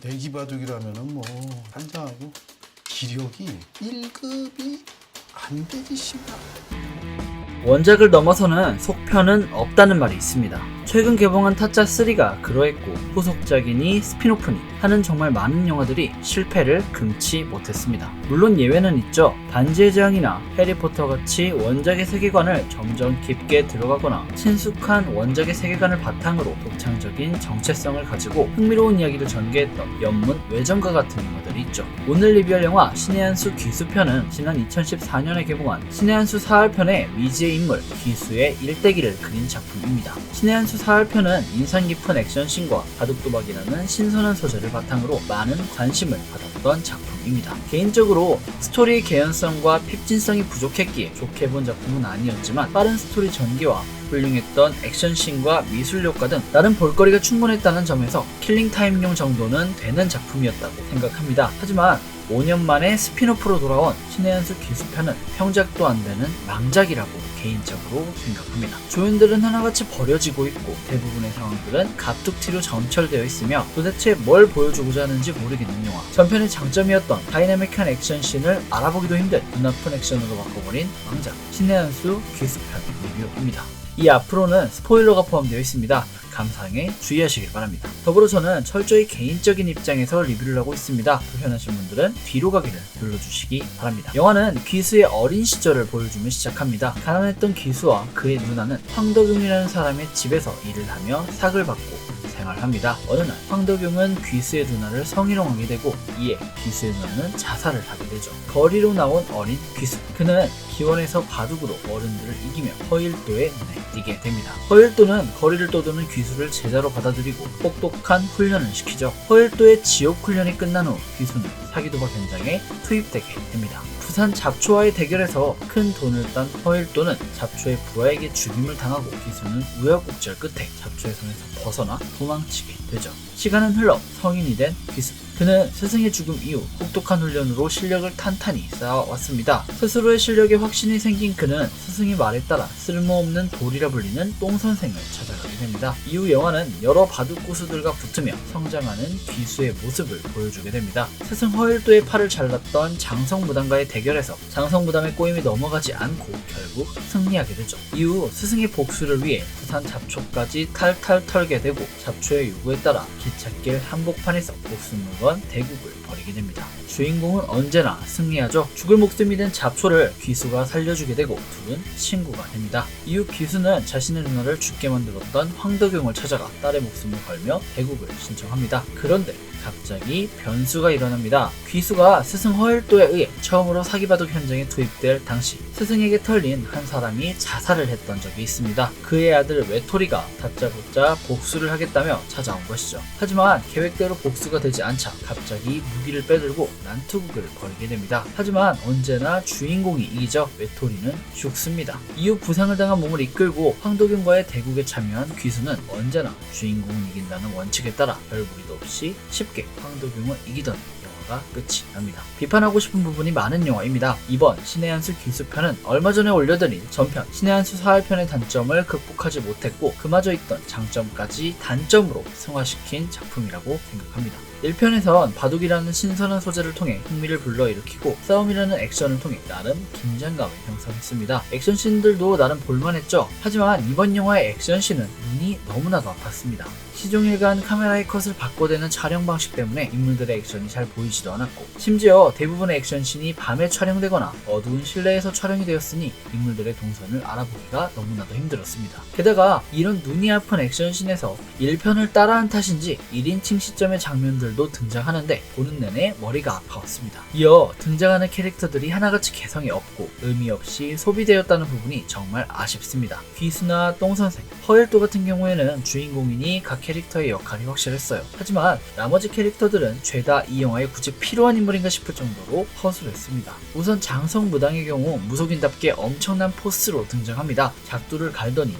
내기바둑이라면은 뭐 한장하고 기력이 1급이 안 되지 씨발. 원작을 넘어서는 속편은 없다는 말이 있습니다. 최근 개봉한 타짜 3가 그러했고 후속작이니 스피노프니 하는 정말 많은 영화들이 실패를 금치 못했습니다. 물론 예외는 있죠. 반지의 제왕이나 해리포터 같이 원작의 세계관을 점점 깊게 들어가거나 친숙한 원작의 세계관을 바탕으로 독창적인 정체성을 가지고 흥미로운 이야기를 전개했던 연문 외전과 같은 영화들이 있죠. 오늘 리뷰할 영화 신의 한 수 귀수편은 지난 2014년에 개봉한 신의 한 수 사활편의 미지의 인물 귀수의 일대기를 그린 작품입니다. 신의 한 수 사활편은 인상 깊은 액션씬과 바둑도박이라는 신선한 소재를 바탕으로 많은 관심을 받았던 작품입니다. 개인적으로 스토리 개연성과 핍진성이 부족했기에 좋게 본 작품은 아니었지만 빠른 스토리 전개와 훌륭했던 액션씬과 미술효과 등 나름 볼거리가 충분했다는 점에서 킬링타임용 정도는 되는 작품이었다고 생각합니다. 하지만 5년 만에 스피노프로 돌아온 신의 한 수 귀수편은 평작도 안 되는 망작이라고 개인적으로 생각합니다. 조연들은 하나같이 버려지고 있고 대부분의 상황들은 갑툭튀로 점철되어 있으며 도대체 뭘 보여주고자 하는지 모르겠는 영화. 전편의 장점이었던 다이나믹한 액션씬을 알아보기도 힘든 눈아픈 액션으로 바꿔버린 망작 신의 한 수 귀수편 리뷰입니다. 이 앞으로는 스포일러가 포함되어 있습니다. 감상에 주의하시길 바랍니다. 더불어 저는 철저히 개인적인 입장에서 리뷰를 하고 있습니다. 불편하신 분들은 뒤로 가기를 눌러주시기 바랍니다. 영화는 귀수의 어린 시절을 보여주며 시작합니다. 가난했던 귀수와 그의 누나는 황덕용이라는 사람의 집에서 일을 하며 삭을 받고 생활합니다. 어느 날 황덕용은 귀수의 누나를 성희롱하게 되고 이에 귀수의 누나는 자살을 하게 되죠. 거리로 나온 어린 귀수. 그는 기원에서 바둑으로 어른들을 이기며 허일도에 눈에 띄게 됩니다. 허일도는 거리를 떠도는 귀수를 제자로 받아들이고 똑똑한 훈련을 시키죠. 허일도의 지옥 훈련이 끝난 후 귀수는 사기도박 현장에 투입되게 됩니다. 부산 잡초와의 대결에서 큰 돈을 딴 허일도는 잡초의 부하에게 죽임을 당하고 귀수는 우여곡절 끝에 잡초의 손에서 벗어나 도망치게 되죠. 시간은 흘러 성인이 된 귀수. 그는 스승의 죽음 이후 혹독한 훈련으로 실력을 탄탄히 쌓아왔습니다. 스스로의 실력에 확신이 생긴 그는 스승의 말에 따라 쓸모없는 돌이라 불리는 똥선생을 찾아가게 됩니다. 이후 영화는 여러 바둑 고수들과 붙으며 성장하는 귀수의 모습을 보여주게 됩니다. 스승 허일도의 팔을 잘랐던 장성무당과의 대결에서 장성무당의 꼬임이 넘어가지 않고 결국 승리하게 되죠. 이후 스승의 복수를 위해 부산 잡초까지 탈탈 털게 되고 잡초의 요구에 따라 기찻길 한복판에서 목숨을 대국을 벌이게 됩니다. 주인공은 언제나 승리하죠. 죽을 목숨이 된 잡초를 귀수가 살려주게 되고 둘은 친구가 됩니다. 이후 귀수는 자신의 누나를 죽게 만들었던 황덕용을 찾아가 딸의 목숨을 걸며 대국을 신청합니다. 그런데 갑자기 변수가 일어납니다. 귀수가 스승 허일도에 의해 처음으로 사기바둑 현장에 투입될 당시 스승에게 털린 한 사람이 자살을 했던 적이 있습니다. 그의 아들 외톨이가 다짜고짜 복수를 하겠다며 찾아온 것이죠. 하지만 계획대로 복수가 되지 않자 갑자기 무기를 빼들고 난투극을 벌이게 됩니다. 하지만 언제나 주인공이 이기죠. 외톨이는 죽습니다. 이후 부상을 당한 몸을 이끌고 황덕용과의 대국에 참여한 귀수는 언제나 주인공은 이긴다는 원칙에 따라 별 무리도 없이 쉽게 황덕용을 이기던 영화가 끝이 납니다. 비판하고 싶은 부분이 많은 영화입니다. 이번 신의 한 수 귀수편은 얼마 전에 올려드린 전편 신의 한 수 사활편의 단점을 극복하지 못했고 그마저 있던 장점까지 단점으로 승화시킨 작품이라고 생각합니다. 1편에선 바둑이라는 신선한 소재를 통해 흥미를 불러일으키고 싸움이라는 액션을 통해 나름 긴장감을 형성했습니다. 액션씬들도 나름 볼만했죠. 하지만 이번 영화의 액션씬은 눈이 너무나도 아팠습니다. 시종일관 카메라의 컷을 바꿔대는 촬영 방식 때문에 인물들의 액션이 잘 보이지도 않았고 심지어 대부분의 액션씬이 밤에 촬영되거나 어두운 실내에서 촬영이 되었으니 인물들의 동선을 알아보기가 너무나도 힘들었습니다. 게다가 이런 눈이 아픈 액션씬에서 1편을 따라한 탓인지 1인칭 시점의 장면들도 등장하는데 보는 내내 머리가 아파왔습니다. 이어 등장하는 캐릭터들이 하나같이 개성이 없고 의미 없이 소비되었다는 부분이 정말 아쉽습니다. 귀수나 똥선생, 허일도 같은 경우에는 주인공이니 각 캐릭터의 역할이 확실했어요. 하지만 나머지 캐릭터들은 죄다 이 영화에 굳이 필요한 인물인가 싶을 정도로 허술했습니다. 우선 장성무당의 경우 무속인답게 엄청난 포스로 등장합니다. 작두를 갈더니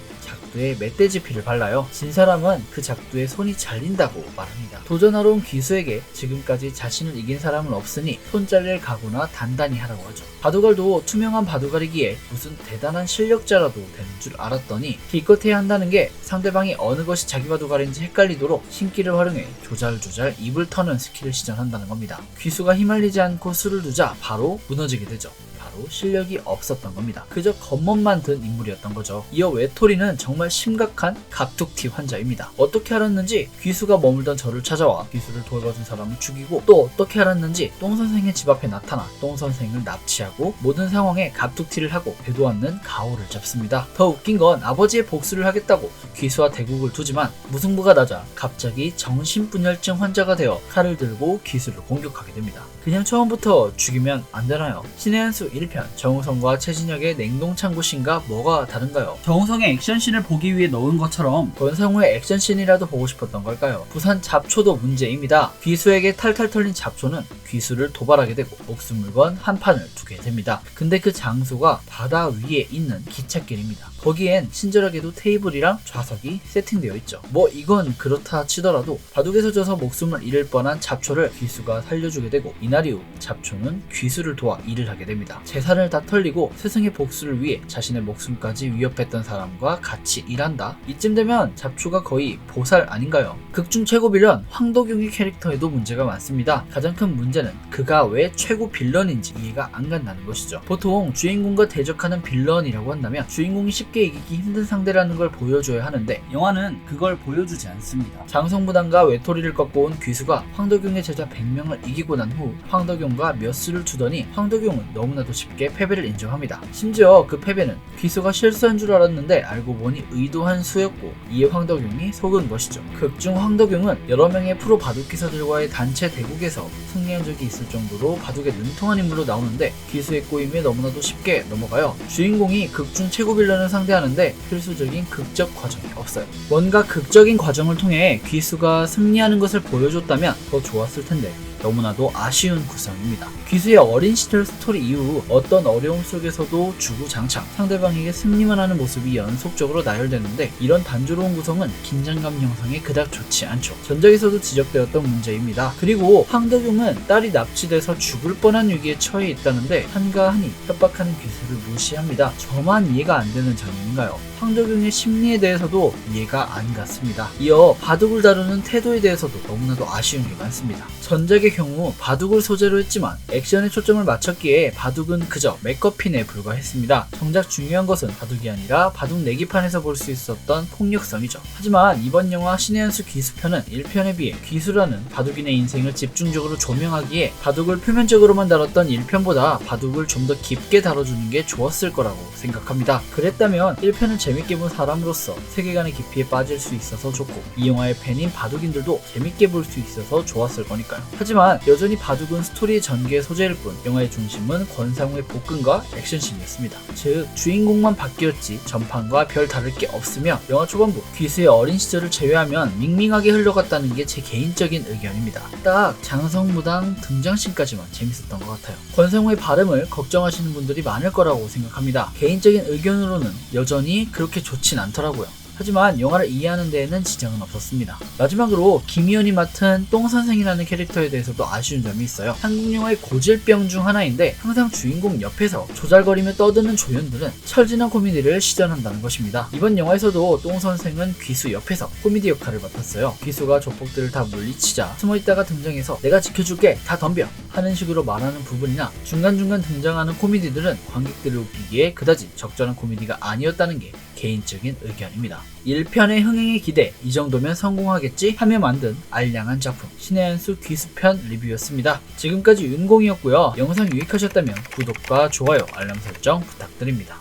작두에 멧돼지 피를 발라요. 진 사람은 그 작두에 손이 잘린다고 말합니다. 도전하러 온 귀수에게 지금까지 자신을 이긴 사람은 없으니 손 잘릴 각오나 단단히 하라고 하죠. 바둑알도 투명한 바둑알이기에 무슨 대단한 실력자라도 되는 줄 알았더니 기껏해야 한다는 게 상대방이 어느 것이 자기 바둑알인지 헷갈리도록 신기를 활용해 조잘조잘 입을 터는 스킬을 시전한다는 겁니다. 귀수가 휘말리지 않고 수를 두자 바로 무너지게 되죠. 바로 실력이 없었던 겁니다. 그저 겉멋만 든 인물이었던 거죠. 이어 외톨이는 정말 심각한 갑툭튀 환자입니다. 어떻게 알았는지 귀수가 머물던 저를 찾아와 귀수를 돌봐준 사람을 죽이고, 또 어떻게 알았는지 똥 선생의 집 앞에 나타나 똥 선생을 납치하고 모든 상황에 갑툭튀를 하고 되도 않는 가오를 잡습니다. 더 웃긴 건 아버지의 복수를 하겠다고 귀수와 대국을 두지만 무승부가 나자 갑자기 정신분열증 환자가 되어 칼을 들고 귀수를 공격하게 됩니다. 그냥 처음부터 죽이면 안 되나요? 신의 한 수 1편 정우성과 최진혁의 냉동창고씬과 뭐가 다른가요? 정우성의 액션씬을 보기 위해 넣은 것처럼 권상우의 액션씬이라도 보고 싶었던 걸까요? 부산 잡초도 문제입니다. 귀수에게 탈탈 털린 잡초는 귀수를 도발하게 되고 목숨 물건 한 판을 두게 됩니다. 근데 그 장소가 바다 위에 있는 기찻길입니다. 거기엔 친절하게도 테이블이랑 좌석이 세팅되어 있죠. 뭐 이건 그렇다 치더라도 바둑에서 져서 목숨을 잃을 뻔한 잡초를 귀수가 살려주게 되고, 이날 이후 잡초는 귀수를 도와 일을 하게 됩니다. 재산을 다 털리고 스승의 복수를 위해 자신의 목숨까지 위협했던 사람과 같이 일한다? 이쯤 되면 잡초가 거의 보살 아닌가요? 극중 최고 빌런 황덕용의 캐릭터에도 문제가 많습니다. 가장 큰 문제는 그가 왜 최고 빌런인지 이해가 안 간다는 것이죠. 보통 주인공과 대적하는 빌런이라고 한다면 주인공이 쉽게 이기기 힘든 상대라는 걸 보여줘야 하는데 영화는 그걸 보여주지 않습니다. 장성무당과 외톨이를 꺾고 온 귀수가 황덕용의 제자 100명을 이기고 난 후 황덕용과 몇 수를 두더니 황덕용은 너무나도 쉽게 패배를 인정합니다. 심지어 그 패배는 귀수가 실수한 줄 알았는데 알고 보니 의도한 수였고, 이에 황덕용이 속은 것이죠. 극중 황덕용은 여러 명의 프로 바둑 기사들과의 단체 대국에서 승리한 적이 있을 정도로 바둑에 능통한 인물로 나오는데 귀수의 꼬임에 너무나도 쉽게 넘어가요. 주인공이 극중 최고 빌런을 상대하는데 필수적인 극적 과정이 없어요. 뭔가 극적인 과정을 통해 귀수가 승리하는 것을 보여줬다면 더 좋았을 텐데 너무나도 아쉬운 구성입니다. 귀수의 어린 시절 스토리 이후 어떤 어려움 속에서도 주구장창 상대방에게 승리만 하는 모습이 연속적으로 나열되는데, 이런 단조로운 구성은 긴장감 형성에 그닥 좋지 않죠. 전작에서도 지적되었던 문제입니다. 그리고 황덕용은 딸이 납치돼서 죽을 뻔한 위기에 처해 있다는데 한가하니 협박하는 귀수를 무시합니다. 저만 이해가 안 되는 장면인가요? 황덕용의 심리에 대해서도 이해가 안 갔습니다. 이어 바둑을 다루는 태도에 대해서도 너무나도 아쉬운 게 많습니다. 전작의 경우 바둑을 소재로 했지만 액션에 초점을 맞췄기에 바둑은 그저 메커핀에 불과했습니다. 정작 중요한 것은 바둑이 아니라 바둑 내기판에서 볼 수 있었던 폭력성이죠. 하지만 이번 영화 신의 한 수 귀수편은 1편에 비해 귀수라는 바둑인의 인생을 집중적으로 조명하기에 바둑을 표면적으로만 다뤘던 1편보다 바둑을 좀 더 깊게 다뤄주는 게 좋았을 거라고 생각합니다. 그랬다면 1편을 재밌게 본 사람으로서 세계관의 깊이에 빠질 수 있어서 좋고, 이 영화의 팬인 바둑인들도 재밌게 볼 수 있어서 좋았을 거니까요. 하지만 여전히 바둑은 스토리의 전개의 소재일 뿐 영화의 중심은 권상우의 복근과 액션씬이었습니다. 즉 주인공만 바뀌었지 전판과 별 다를 게 없으며 영화 초반부 귀수의 어린 시절을 제외하면 밍밍하게 흘러갔다는 게 제 개인적인 의견입니다. 딱 장성무당 등장씬까지만 재밌었던 것 같아요. 권상우의 발음을 걱정하시는 분들이 많을 거라고 생각합니다. 개인적인 의견으로는 여전히 그렇게 좋진 않더라고요. 하지만 영화를 이해하는 데에는 지장은 없었습니다. 마지막으로 김희연이 맡은 똥선생이라는 캐릭터에 대해서도 아쉬운 점이 있어요. 한국 영화의 고질병 중 하나인데 항상 주인공 옆에서 조잘거리며 떠드는 조연들은 철진한 코미디를 시전한다는 것입니다. 이번 영화에서도 똥선생은 귀수 옆에서 코미디 역할을 맡았어요. 귀수가 조폭들을 다 물리치자 숨어있다가 등장해서 내가 지켜줄게 다 덤벼 하는 식으로 말하는 부분이나 중간중간 등장하는 코미디들은 관객들을 웃기기에 그다지 적절한 코미디가 아니었다는 게 개인적인 의견입니다. 1편의 흥행에 기대, 이 정도면 성공하겠지 하며 만든 알량한 작품 신의 한 수 귀수편 리뷰였습니다. 지금까지 윤공이었고요. 영상 유익하셨다면 구독과 좋아요, 알람 설정 부탁드립니다.